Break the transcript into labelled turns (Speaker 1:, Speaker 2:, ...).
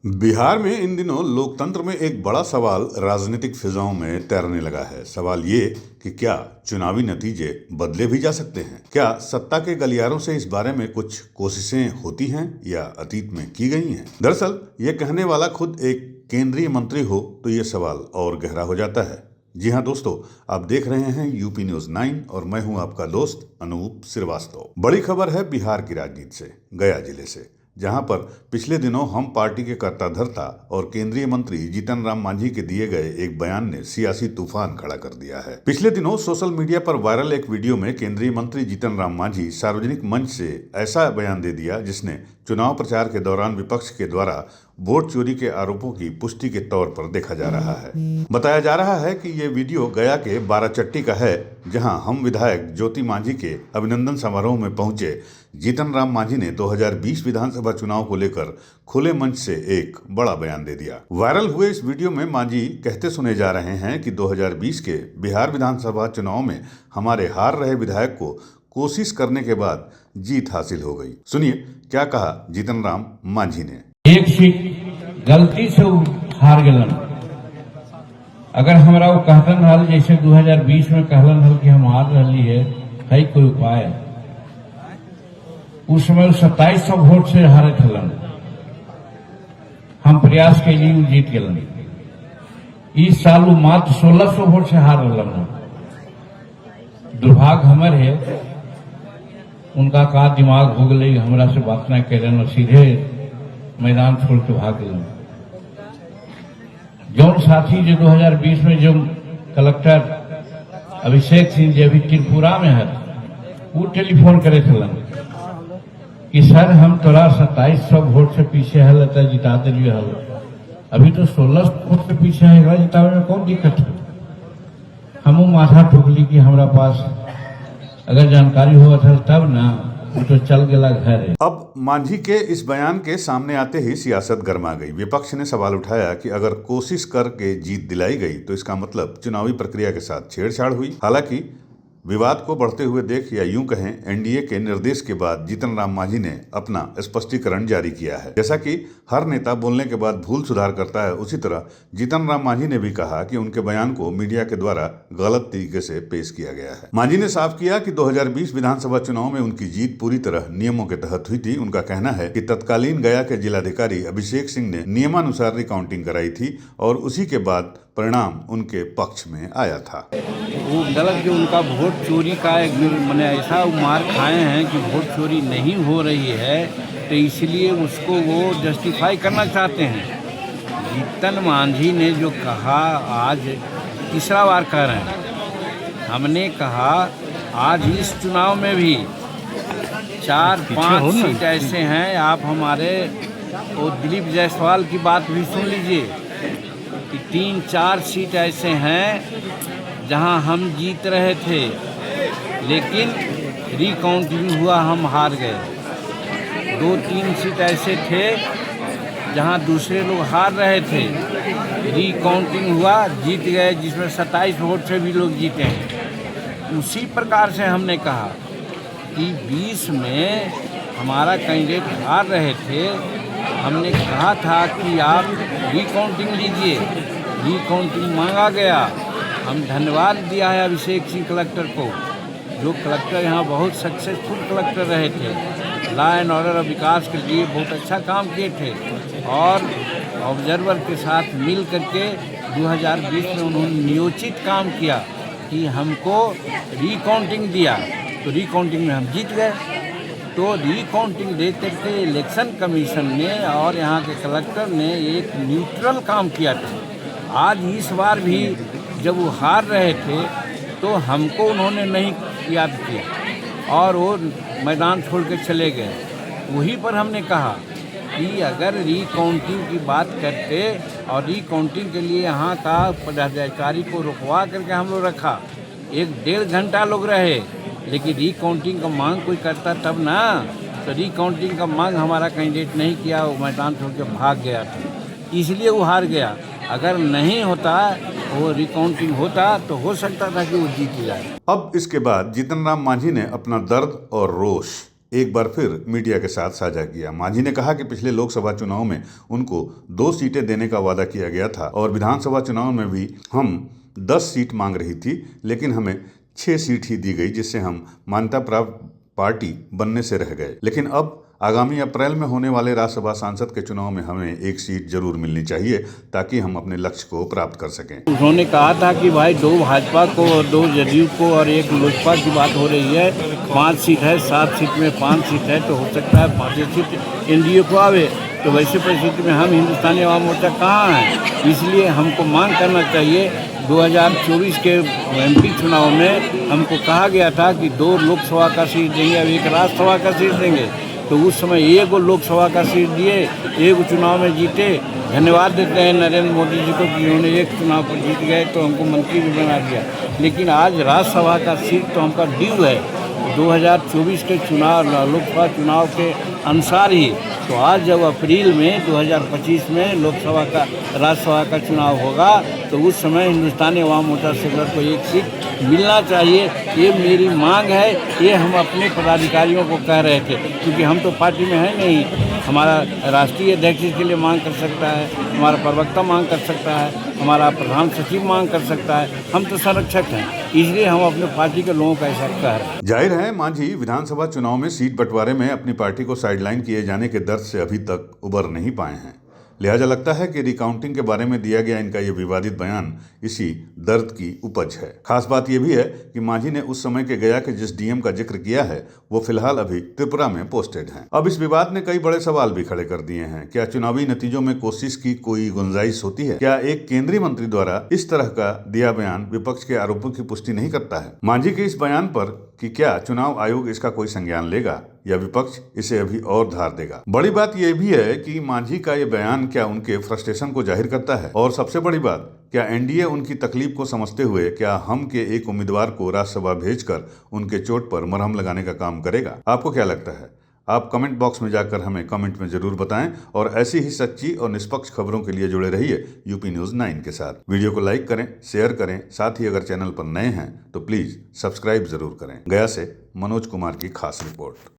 Speaker 1: बिहार में इन दिनों लोकतंत्र में एक बड़ा सवाल राजनीतिक फिजाओं में तैरने लगा है। सवाल ये कि क्या चुनावी नतीजे बदले भी जा सकते हैं? क्या सत्ता के गलियारों से इस बारे में कुछ कोशिशें होती हैं या अतीत में की गई हैं? दरअसल ये कहने वाला खुद एक केंद्रीय मंत्री हो तो ये सवाल और गहरा हो जाता है। जी हाँ दोस्तों, आप देख रहे हैं यूपी न्यूज 9 और मैं हूं आपका दोस्त अनूप श्रीवास्तव। बड़ी खबर है बिहार की राजनीति से, गया जिले से, जहां पर पिछले दिनों हम पार्टी के कर्ता-धर्ता और केंद्रीय मंत्री जीतन राम मांझी के दिए गए एक बयान ने सियासी तूफान खड़ा कर दिया है। पिछले दिनों सोशल मीडिया पर वायरल एक वीडियो में केंद्रीय मंत्री जीतन राम मांझी सार्वजनिक मंच से ऐसा बयान दे दिया जिसने चुनाव प्रचार के दौरान विपक्ष के द्वारा वोट चोरी के आरोपों की पुष्टि के तौर पर देखा जा रहा है। बताया जा रहा है कि ये वीडियो गया के बाराचट्टी का है, जहां हम विधायक ज्योति मांझी के अभिनंदन समारोह में पहुंचे जीतन राम मांझी ने 2020 विधानसभा चुनाव को लेकर खुले मंच से एक बड़ा बयान दे दिया। वायरल हुए इस वीडियो में मांझी कहते सुने जा रहे हैं कि 2020 के बिहार विधानसभा चुनाव में हमारे हार रहे विधायक को कोशिश करने के बाद जीत हासिल हो गई। सुनिए क्या कहा जीतन राम मांझी ने।
Speaker 2: एक सीट गलती से हार गलन। अगर हमरा वो कहतन हल जैसे 2020 में कहलन हल कि हम हार रही है कोई उपाय, उस समय 2700 वोट से हारे थलन। हम प्रयास के लिए जीत गलन। इस साल वो मात्र 1600 वोट से हार रहा। दुर्भाग्य हमर है, उनका का दिमाग हो गई, हमरा से बात न करें और सीधे मैदान छोड़ के भाग गए। जौन साथी जो 2020 में जो कलेक्टर अभिषेक सिंह जी अभी त्रिपुरा में है, वो टेलीफोन करे थलन कि सर हम तोरा 2700 वोट से पीछे है, लता जिता दिलिए हल, अभी तो 1600 वोट से पीछे है, जितावे में कौन दिक्कत है। हम माथा ठोकली कि हमारा पास अगर जानकारी हुआ था तब ना, तो चल गया घर।
Speaker 1: अब मांझी के इस बयान के सामने आते ही सियासत गर्मा गई। विपक्ष ने सवाल उठाया कि अगर कोशिश करके जीत दिलाई गई तो इसका मतलब चुनावी प्रक्रिया के साथ छेड़छाड़ हुई। हालांकि विवाद को बढ़ते हुए देख, या यूं कहें एनडीए के निर्देश के बाद, जीतन राम मांझी ने अपना स्पष्टीकरण जारी किया है। जैसा कि हर नेता बोलने के बाद भूल सुधार करता है, उसी तरह जीतन राम मांझी ने भी कहा कि उनके बयान को मीडिया के द्वारा गलत तरीके से पेश किया गया है। मांझी ने साफ किया कि 2020 विधानसभा चुनाव में उनकी जीत पूरी तरह नियमों के तहत हुई थी। उनका कहना है कि तत्कालीन गया के जिलाधिकारी अभिषेक सिंह ने नियमानुसार रिकाउंटिंग कराई थी और उसी के बाद परिणाम उनके पक्ष में आया था।
Speaker 3: वो गलत जो उनका वोट चोरी का मैंने ऐसा मार खाए हैं कि वोट चोरी नहीं हो रही है, तो इसलिए उसको वो जस्टिफाई करना चाहते हैं। जीतन मांझी ने जो कहा, आज तीसरा बार कह रहे हैं। हमने कहा आज इस चुनाव में भी 4-5 सीट ऐसे हैं, आप हमारे वो दिलीप जायसवाल की बात भी सुन लीजिए कि 3-4 सीट ऐसे हैं जहां हम जीत रहे थे, लेकिन रिकाउंटिंग हुआ, हम हार गए। 2-3 सीट ऐसे थे जहां दूसरे लोग हार रहे थे, रिकाउंटिंग हुआ, जीत गए, जिसमें 27 वोट से भी लोग जीते हैं। उसी प्रकार से हमने कहा कि 20 में हमारा कैंडिडेट हार रहे थे, हमने कहा था कि आप रिकाउंटिंग लीजिए, रिकाउंटिंग मांगा गया। हम धन्यवाद दिया है अभिषेक सिंह कलेक्टर को, जो कलेक्टर यहाँ बहुत सक्सेसफुल कलेक्टर रहे थे, लॉ एंड ऑर्डर और विकास के लिए बहुत अच्छा काम किए थे और ऑब्जर्वर के साथ मिल करके 2020 में उन्होंने नियोजित काम किया कि हमको रिकाउंटिंग दिया, तो रिकाउंटिंग में हम जीत गए। तो रिकाउंटिंग दे करके इलेक्शन कमीशन ने और यहाँ के कलेक्टर ने एक न्यूट्रल काम किया था। आज इस बार भी जब वो हार रहे थे तो हमको उन्होंने नहीं याद किया और वो मैदान छोड़ के चले गए। वहीं पर हमने कहा कि अगर रिकाउंटिंग की बात करते और रिकाउंटिंग के लिए यहाँ का पदाधिकारी को रुकवा करके हम लोग रखा, 1-1.5 घंटा लोग रहे, लेकिन रिकाउंटिंग का मांग कोई करता तब ना, तो रिकाउंटिंग का मांग हमारा कैंडिडेट नहीं किया, वो मैदान छोड़ के भाग गया था, इसलिए वो हार गया। अगर नहीं होता, वो रिकाउंटिंग होता, तो हो सकता था कि वो जीत जाए।
Speaker 1: अब इसके बाद जीतन राम मांझी ने अपना दर्द और रोष एक बार फिर मीडिया के साथ साझा किया। मांझी ने कहा कि पिछले लोकसभा चुनाव में उनको 2 सीटें देने का वादा किया गया था और विधानसभा चुनाव में भी हम 10 सीट मांग रही थी, लेकिन हमें 6 सीट ही दी गई, जिससे हम मान्यता प्राप्त पार्टी बनने से रह गए। लेकिन अब आगामी अप्रैल में होने वाले राज्यसभा सांसद के चुनाव में हमें 1 सीट जरूर मिलनी चाहिए ताकि हम अपने लक्ष्य को प्राप्त कर सकें।
Speaker 3: उन्होंने कहा था कि भाई 2 भाजपा को और 2 जदयू को और 1 लोजपा की बात हो रही है, 5 सीट है, 7 सीट में 5 सीट है, तो हो सकता है 5 सीट एनडीए को आवे। तो वैसे परिस्थिति में हम हिंदुस्तानी अवाम मोर्चा कहाँ हैं, इसलिए हमको मांग करना चाहिए। 2024 के एमपी चुनाव में हमको कहा गया था कि 2 लोकसभा का सीट देंगे और 1 राज्यसभा का सीट देंगे, तो उस समय 1 लोकसभा का सीट दिए, 1 चुनाव में जीते। धन्यवाद देते हैं नरेंद्र मोदी जी को कि उन्होंने 1 चुनाव पर जीत गए तो हमको मंत्री भी बना दिया। लेकिन आज राज्यसभा का सीट तो हमका ड्यू है 2024 के चुनाव, लोकसभा चुनाव के अनुसार ही। तो आज जब अप्रैल में 2025 में लोकसभा का राज्यसभा का चुनाव होगा तो उस समय हिंदुस्तानी अवाम मोर्चा सेकुलर को 1 सीट मिलना चाहिए। ये मेरी मांग है, ये हम अपने पदाधिकारियों को कह रहे थे, क्योंकि हम तो पार्टी में हैं नहीं। हमारा राष्ट्रीय अध्यक्ष इसके लिए मांग कर सकता है, हमारा प्रवक्ता मांग कर सकता है, हमारा प्रधान सचिव मांग कर सकता है, हम तो संरक्षक हैं, इसलिए हम अपने पार्टी के लोगों का ऐसा कह रहे हैं।
Speaker 1: जाहिर है मांझी विधानसभा चुनाव में सीट बंटवारे में अपनी पार्टी को साइडलाइन किए जाने के दर्द से अभी तक उबर नहीं पाए हैं। लिहाजा लगता है कि रिकाउंटिंग के बारे में दिया गया इनका ये विवादित बयान इसी दर्द की उपज है। खास बात यह भी है कि मांझी ने उस समय के गया के जिस डीएम का जिक्र किया है वो फिलहाल अभी त्रिपुरा में पोस्टेड हैं। अब इस विवाद ने कई बड़े सवाल भी खड़े कर दिए हैं। क्या चुनावी नतीजों में कोशिश की कोई गुंजाइश होती है? क्या एक केंद्रीय मंत्री द्वारा इस तरह का दिया बयान विपक्ष के आरोपों की पुष्टि नहीं करता है? मांझी के इस बयान पर कि क्या चुनाव आयोग इसका कोई संज्ञान लेगा या विपक्ष इसे अभी और धार देगा? बड़ी बात यह भी है कि मांझी का ये बयान क्या उनके फ्रस्ट्रेशन को जाहिर करता है? और सबसे बड़ी बात, क्या एनडीए उनकी तकलीफ को समझते हुए क्या हम के एक उम्मीदवार को राज्यसभा भेजकर उनके चोट पर मरहम लगाने का काम करेगा? आपको क्या लगता है? आप कमेंट बॉक्स में जाकर हमें कमेंट में जरूर बताएं और ऐसी ही सच्ची और निष्पक्ष खबरों के लिए जुड़े रहिए यूपी न्यूज़ 9 के साथ। वीडियो को लाइक करें, शेयर करें, साथ ही अगर चैनल पर नए हैं तो प्लीज सब्सक्राइब जरूर करें। गया से मनोज कुमार की खास रिपोर्ट।